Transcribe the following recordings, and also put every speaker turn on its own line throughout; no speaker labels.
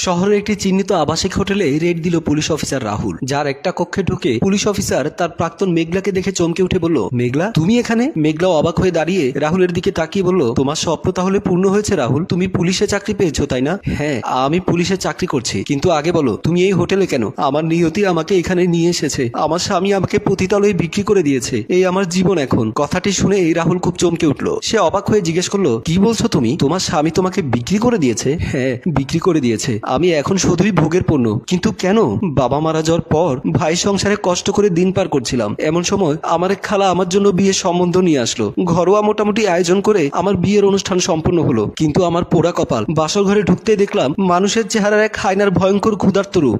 শহরের একটি চিহ্নিত আবাসিক হোটেলে রেড দিল পুলিশ অফিসার রাহুল। যার একটা কক্ষে ঢুকে পুলিশ অফিসার তার প্রাক্তন মেঘলাকে দেখে চমকে উঠে বলল, মেঘলা তুমি এখানে? মেঘলাও অবাক হয়ে দাঁড়িয়ে রাহুলের দিকে তাকিয়ে বলল, তোমার স্বপ্ন তাহলে পূর্ণ হয়েছে রাহুল, তুমি পুলিশে চাকরি পেয়েছো তাই না? হ্যাঁ, আমি পুলিশে চাকরি করছি, কিন্তু আগে বলো তুমি এই হোটেলে কেন? আমার নিয়তি আমাকে এখানে নিয়ে এসেছে, আমার স্বামী আমাকে পতিতালয়ে বিক্রি করে দিয়েছে, এই আমার জীবন এখন। কথাটি শুনে এই রাহুল খুব চমকে উঠলো। সে অবাক হয়ে জিজ্ঞেস করলো, কি বলছো তুমি? তোমার স্বামী তোমাকে বিক্রি করে দিয়েছে? হ্যাঁ, বিক্রি করে দিয়েছে। আমি এখন শুধুই ভোগের পণ্য। কিন্তু কেন? বাবা মারা যাওয়ার পর ভাই সংসারে কষ্ট করে দিন পার করছিলাম, এমন সময় আমার এক খালা আমার জন্য বিয়ের সম্বন্ধ নিয়ে আসলো। ঘরোয়া মোটামুটি আয়োজন করে আমার বিয়ের অনুষ্ঠান সম্পন্ন হলো, কিন্তু আমার পোড়া কপাল, বাসর ঘরে ঢুকতে দেখলাম মানুষের চেহারার এক হায়নার ভয়ঙ্কর ক্ষুধার্ত রূপ।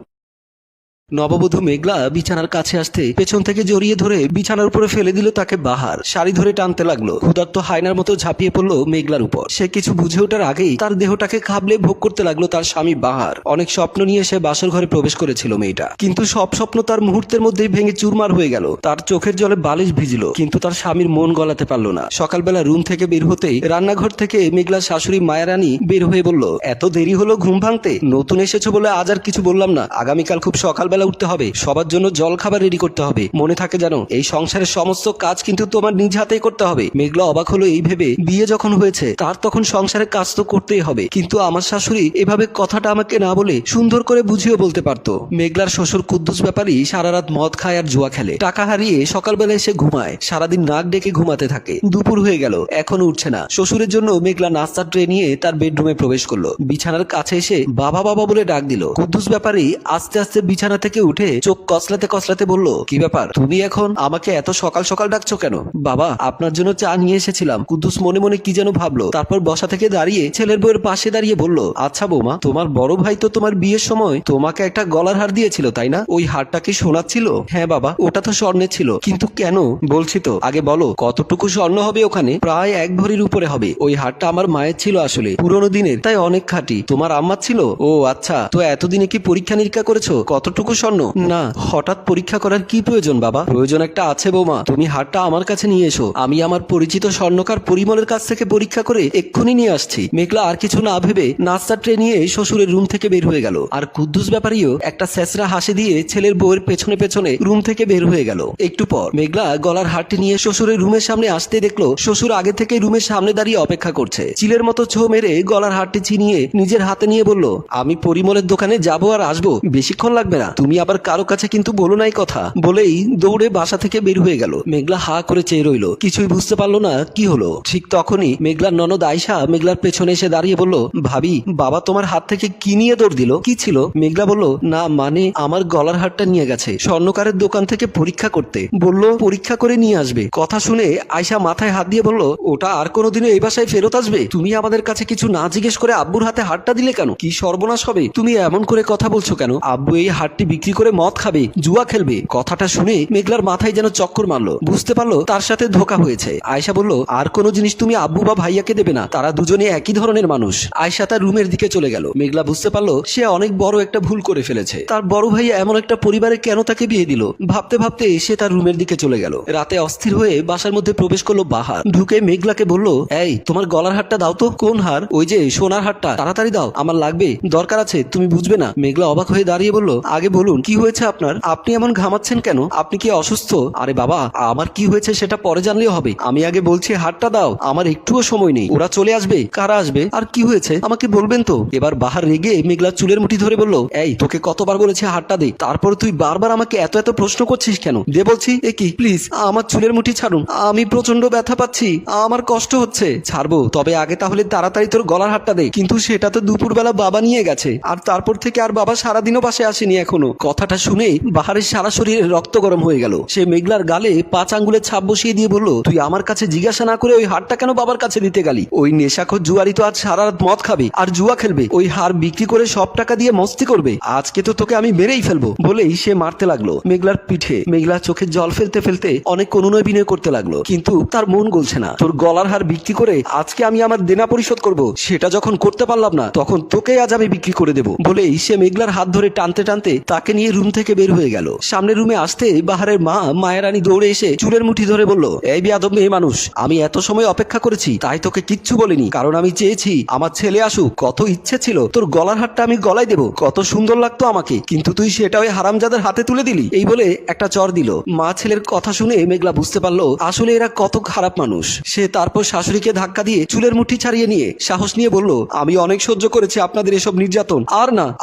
নববধূ মেঘলা বিছানার কাছে আসতে পেছন থেকে জড়িয়ে ধরে বিছানার উপরে ফেলে দিল তাকে। বাহার শাড়ি ধরে টানতে লাগলো। ক্ষুধার্ত হায়নার মতো ঝাঁপিয়ে পড়লো মেঘলার উপর। সে কিছু বুঝে ওঠার আগেই তার দেহটাকে খাবলে ভোগ করতে লাগলো তার স্বামী বাহার। অনেক স্বপ্ন নিয়ে সে বাসর ঘরে প্রবেশ করেছিল মেয়েটা, কিন্তু সব স্বপ্ন তার মুহূর্তের মধ্যেই ভেঙে চুরমার হয়ে গেল। তার চোখের জলে বালিশ ভিজলো, কিন্তু তার স্বামীর মন গলাতে পারলো না। সকালবেলা রুম থেকে বের হতেই রান্নাঘর থেকে মেঘলার শাশুড়ি মায়ারানী বের হয়ে বলল, এত দেরি হলো ঘুম ভাঙতে? নতুন এসেছো বলে আজ আর কিছু বললাম না, আগামীকাল খুব সকালবেলা উঠতে হবে, সবার জন্য জল খাবার রেডি করতে হবে, মনে থাকে জানো? এই সংসারের সমস্ত কাজ কিন্তু তোমার নিজ হাতেই করতে হবে। মেঘলা অবাক হলো এই ভেবে, বিয়ে যখন হয়েছে তার তখন সংসারের কাজ তো করতেই হবে, কিন্তু আমার শাশুড়ি এভাবে কথাটা আমাকে না বলে সুন্দর করে বুঝিয়ে বলতে পারতো। মেঘলার শ্বশুর কুদ্দুস ব্যাপারী সারা রাত মদ খায় আর জুয়া খেলে, টাকা হারিয়ে সকালবেলা এসে ঘুমায়, সারাদিন নাক ডেকে ঘুমাতে থাকে। দুপুর হয়ে গেল, এখনো উঠছে না। শ্বশুরের জন্য মেঘলা নাস্তার ট্রে নিয়ে তার বেডরুমে প্রবেশ করলো। বিছানার কাছে এসে বাবা বাবা বলে ডাক দিল। কুদ্দুস ব্যাপারী আস্তে আস্তে বিছানা থেকে উঠে চোখ কসলাতে কসলাতে বলল, কি ব্যাপার, তুমি এখন আমাকে এত সকাল সকাল ডাকছো কেন? বাবা, আপনার জন্য চা নিয়ে এসেছিলাম। কুদ্দুস মনে মনে কি যেন ভাবলো, তারপর বসা থেকে দাঁড়িয়ে ছেলের বউয়ের পাশে দাঁড়িয়ে বলল, আচ্ছা বৌমা, তোমার বড় ভাই তো তোমার বিয়ের সময় তোমাকে একটা গলার হার দিয়েছিল তাই না? ওই হারটা কি সোনার ছিল? হ্যাঁ বাবা, ওটা তো স্বর্ণের ছিল। কিন্তু কেন? বলছি তো, আগে বলো কতটুকু স্বর্ণ হবে ওখানে? প্রায় 1 ভরির উপরে হবে। ওই হারটা আমার মায়ের ছিল, আসলে পুরোনো দিনের, তাই অনেক খাঁটি। তোমার আম্মার ছিল? ও আচ্ছা, তো এতদিনে কি পরীক্ষা নিরীক্ষা করেছো কতটুকু স্বর্ণ? না, হঠাৎ পরীক্ষা করার কি প্রয়োজন বাবা? প্রয়োজন একটা আছে বৌমা, তুমি হারটা আমার কাছে নিয়ে এসো, আমি আমার পরিচিত স্বর্ণকার পরিমলের কাছ থেকে পরীক্ষা করে এক্ষুনি নিয়ে আসছি। মেঘলা আর কিছু না ভেবে নাস্তার ট্রে নিয়ে শ্বশুরের রুম থেকে বের হয়ে গেল। আর কুদ্দুস ব্যাপারীও একটা স্যাঁচরা হাসি দিয়ে ছেলের বউয়ের পেছনে পেছনে রুম থেকে বের হয়ে গেল। একটু পর মেঘলা গলার হারটি নিয়ে শ্বশুরের রুমের সামনে আসতে দেখলো শ্বশুর আগে থেকে রুমের সামনে দাঁড়িয়ে অপেক্ষা করছে। চিলের মতো ছো মেরে গলার হারটি ছিনিয়ে নিজের হাতে নিয়ে বলল, আমি পরিমলের দোকানে যাবো আর আসবো, বেশিক্ষণ লাগবে না, তুমি আবার কারো কাছে কিন্তু বলো নাই কথা। বলেই দৌড়ে বাসা থেকে বের হয়ে গেল। মেঘলা হা করে চেয়ে রইল, কিছুই বুঝতে পারলো না কি হলো। ঠিক তখনই মেঘলার ননদ আয়শা মেঘলার পেছনে এসে দাঁড়িয়ে বলল, ভাবি, বাবা তোমার হাত থেকে কি নিয়ে দৌড় দিল? কি ছিল? মেঘলা বলল, না মানে আমার গলার হারটা নিয়ে গেছে স্বর্ণকারের দোকান থেকে পরীক্ষা করতে, বলল পরীক্ষা করে নিয়ে আসবে। কথা শুনে আয়শা মাথায় হাত দিয়ে বলল, ওটা আর কোনোদিনও এই বাসায় ফেরত আসবে? তুমি আমাদের কাছে কিছু না জিজ্ঞেস করে আব্বুর হাতে হারটা দিলে কেন? কি সর্বনাশ হবে? তুমি এমন করে কথা বলছো কেন? আব্বু এই হারটি বিক্রি করে মদ খাবে, জুয়া খেলবে। কথাটা শুনে মেঘলার মাথায় যেন চক্কর মারলো। বুঝতে পারলো তার সাথে ধোঁকা হয়েছে। আয়শা বলল, আর কোনো জিনিস তুমি আব্বু বা ভাইয়াকে দেবে না, তারা দুজনে একই ধরনের মানুষ। আয়শা তার রুমের দিকে চলে গেল। মেঘলা বুঝতে পারলো সে অনেক বড় একটা ভুল করে ফেলেছে। তার বড় ভাই এমন একটা পরিবারে কেন তাকে বিয়ে দিল? ভাবতে ভাবতে সে তার রুমের দিকে চলে গেল। রাতে অস্থির হয়ে বাসার মধ্যে প্রবেশ করলো বাহার। ঢুকে মেঘলাকে বলল, এই তোমার গলার হারটা দাও তো। কোন হার? ওই যে সোনার হারটা, তাড়াতাড়ি দাও, আমার লাগবে, দরকার আছে, তুমি বুঝবে না। মেঘলা অবাক হয়ে দাঁড়িয়ে বলল, আগে বলুন কি হয়েছে আপনার? আপনি এমন ঘামাচ্ছেন কেন? আপনি কি অসুস্থ? আরে বাবা, আমার কি হয়েছে সেটা পরে জানলেও হবে, আমি আগে বলছি হারটা দাও, আমার একটুও সময় নেই, ওরা চলে আসবে। কারা আসবে? আর কি হয়েছে আমাকে বলবেন তো। এবার বাহার রেগে মেঘলা চুলের মুঠি ধরে বলল, এই তোকে কতবার বলেছে হারটা দে, তারপর তুই বারবার আমাকে এত এত প্রশ্ন করছিস কেন? দে বলছি। এ কি, প্লিজ আমার চুলের মুঠি ছাড়ুন, আমি প্রচন্ড ব্যথা পাচ্ছি, আমার কষ্ট হচ্ছে। ছাড়বো, তবে আগে তাহলে তাড়াতাড়ি তোর গলার হারটা দে। কিন্তু সেটা তো দুপুরবেলা বাবা নিয়ে গেছে, আর তারপর থেকে আর বাবা সারাদিনও পাশে আসেনি এখনো। কথাটা শুনে বাহারের সারা শরীরে রক্ত গরম হয়ে গেল। সে মেঘলার গালে 5 আঙ্গুলের ছাপ বসিয়ে দিয়ে বলল, তুই আমার কাছে জিজ্ঞাসা না করে ওই হারটা কেন বাবার কাছে দিতে গেলি? ওই নেশাখোর জুয়ারি তো আজ সারা রাত মদ খাবে আর জুয়া খেলবে, ওই হার বিক্রি করে সব টাকা দিয়ে মস্তি করবে, আজকে তো তোকে আমি মেরেই ফেলবো। বলেই সে মারতে লাগলো মেঘলার পিঠে। মেঘলা চোখে জল ফেলতে ফেলতে অনেক অনুনয় বিনয় করতে লাগলো, কিন্তু তার মন গলছে না। তোর গলার হার বিক্রি করে আজকে আমি আমার দেনা পরিশোধ করব, সেটা যখন করতে পারলাম না তখন তোকে আজ আমি বিক্রি করে দেবো। বলেই সে মেঘলার হাত ধরে টানতে টানতে তাকে তাকে নিয়ে রুম থেকে বের হয়ে গেল। সামনের রুমে আসতে বাহারের মা মায়ারানী দৌড়ে এসে চুলের মুঠি ধরে বলল, এই বেয়াদব মেয়ে মানুষ, আমি এত সময় অপেক্ষা করেছি তাই তোকে কিচ্ছু বলিনি, কারণ আমি চেয়েছি আমার ছেলে আসুক। কত ইচ্ছে ছিল তোর গলার হারটা আমি গলায় দেব, কত সুন্দর লাগতো আমাকে, কিন্তু তুই সেটা ওই হারামজাদার হাতে তুলে দিলি। এই বলে একটা চর দিল। মা ছেলের কথা শুনে মেঘলা বুঝতে পারলো আসলে এরা কত খারাপ মানুষ। সে তারপর শাশুড়িকে ধাক্কা দিয়ে চুলের মুঠি ছাড়িয়ে নিয়ে সাহস নিয়ে বলল, আমি অনেক সহ্য করেছি আপনাদের এসব নির্যাতন,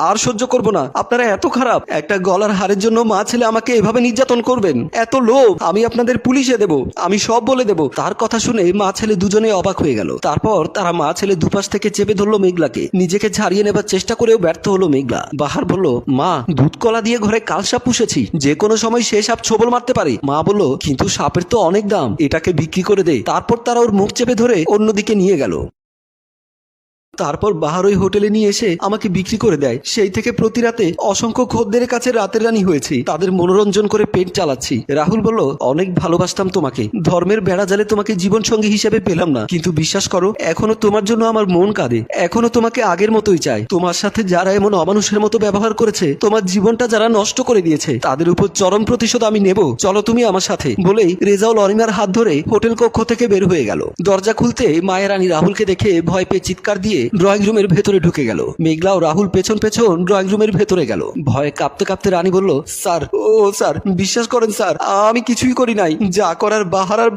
আর সহ্য করব না। আপনারা এত খারাপ, একটা গলার হারের জন্য মা ছেলে আমাকে এভাবে নির্যাতন করবেন, এত লোভ, আমি আপনাদের পুলিশে দেব, আমি সব বলে দেব। তার কথা শুনে মা ছেলে দুজনে অবাক হয়ে গেল। তারপর তারা মা ছেলে দুপাশ থেকে চেপে ধরলো মেঘলাকে। নিজেকে ছাড়িয়ে নেবার চেষ্টা করেও ব্যর্থ হলো মেঘলা। বাহার বলল, মা দুধ কলা দিয়ে ঘরে কাল সাপ পুষেছি, যে কোনো সময় সে সাপ ছোবল মারতে পারে। মা বলল, কিন্তু সাপের তো অনেক দাম, এটাকে বিক্রি করে দে। তারপর তারা ওর মুখ চেপে ধরে অন্যদিকে নিয়ে গেল। তারপর বাহার ওই হোটেলে নিয়ে এসে আমাকে বিক্রি করে দেয়। সেই থেকে প্রতি রাতে অসংখ্য খদ্দের কাছে রাতের রানী হয়েছি, তাদের মনোরঞ্জন করে পেট চালাচ্ছি। রাহুল বলল, অনেক ভালোবাসতাম তোমাকে, ধর্মের বেড়া জালে তোমাকে জীবন সঙ্গী হিসেবে পেলাম না, কিন্তু বিশ্বাস করো এখনো তোমার জন্য আমার মন কাঁদে, এখনো তোমাকে আগের মতোই চাই। তোমার সাথে যারা এমন অমানুষের মতো ব্যবহার করেছে, তোমার জীবনটা যারা নষ্ট করে দিয়েছে, তাদের উপর চরম প্রতিশোধ আমি নেব, চলো তুমি আমার সাথে। বলেই রেজাউল অনিমার হাত ধরে হোটেল কক্ষ থেকে বের হয়ে গেল। দরজা খুলতে মায়ের রানী রাহুলকে দেখে ভয় পেয়ে চিৎকার দিয়ে ড্রয়িং রুমের ভেতরে ঢুকে গেল। মেঘলা ও রাহুল পেছন পেছন ড্রয়িং রুমের ভেতরে গেল। ভয়ে কাঁপতে কাঁপতে রানী বলল, স্যার, স্যার বিশ্বাস করেন স্যার, আমি কিছুই করি নাই, যা করার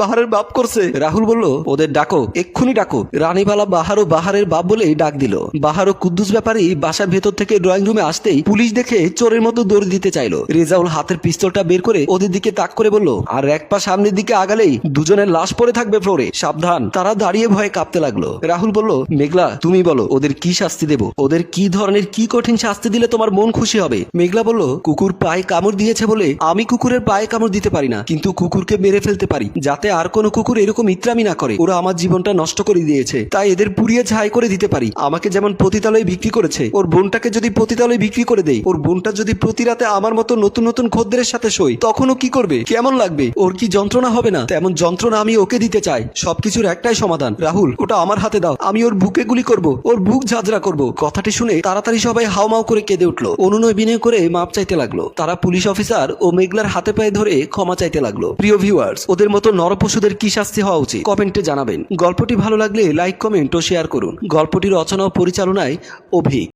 বাহারের বাপ করছে। রাহুল বলল, ওদের ডাকো, এক্ষুনি ডাকো। রানীবালা বাহার ও বাহারের বাপ বলেই ডাক দিল। বাহার ও কুদ্দুস ব্যাপারী বাসার ভেতর থেকে ড্রয়িং রুমে আসতেই পুলিশ দেখে চোরের মতো দৌড় দিতে চাইলো। রেজাউল হাতের পিস্তলটা বের করে ওদের দিকে তাক করে বলল, আর এক পা সামনের দিকে আগালেই দুজনের লাশ পড়ে থাকবে ফ্লোরে, সাবধান। তারা দাঁড়িয়ে ভয়ে কাঁপতে লাগলো। রাহুল বলল, মেঘলা তুমি বলো ওদের কি শাস্তি দেব, ওদের কি ধরনের কি কঠিন শাস্তি দিলে তোমার মন খুশি হবে? মেঘলা বলল, কুকুর পায়ে কামড় দিয়েছে বলে আমি কুকুরের পায়ে কামড় দিতে পারি না, কিন্তু কুকুরকে মেরে ফেলতে পারি, যাতে আর কোনো কুকুর এরকম ইত্রামি না করে। ওরা আমার জীবনটা নষ্ট করে দিয়েছে, তাই এদের পুড়িয়ে ছাই করে দিতে পারি। আমাকে যেমন পতিতালয়ে বিক্রি করেছে, ওর বোনটাকে যদি পতিতালয়ে বিক্রি করে দেই, ওর বোনটা যদি প্রতি রাতে আমার মতো নতুন নতুন খদ্দের সাথে শোয়, তখনও কি করবে, কেমন লাগবে, ওর কি যন্ত্রণা হবে না? তেমন যন্ত্রণা আমি ওকে দিতে চাই। সবকিছুর একটাই সমাধান, রাহুল ওটা আমার হাতে দাও, আমি ওর বুকে গুলি করব, ওর বুক ঝাঁঝরা করব। কথাটি শুনে তাড়াতাড়ি সবাই হাউমাউ করে কেঁদে উঠলো, অনুনয় বিনয় করে মাপ চাইতে লাগলো। তারা পুলিশ অফিসার ও মেঘলার হাতে পায়ে ধরে ক্ষমা চাইতে লাগলো। প্রিয় ভিউয়ার্স, ওদের মতো নরপশুদের কি শাস্তি হওয়া উচিত কমেন্টে জানাবেন। গল্পটি ভালো লাগলে লাইক, কমেন্ট ও শেয়ার করুন। গল্পটির রচনা ও পরিচালনায় অভিক।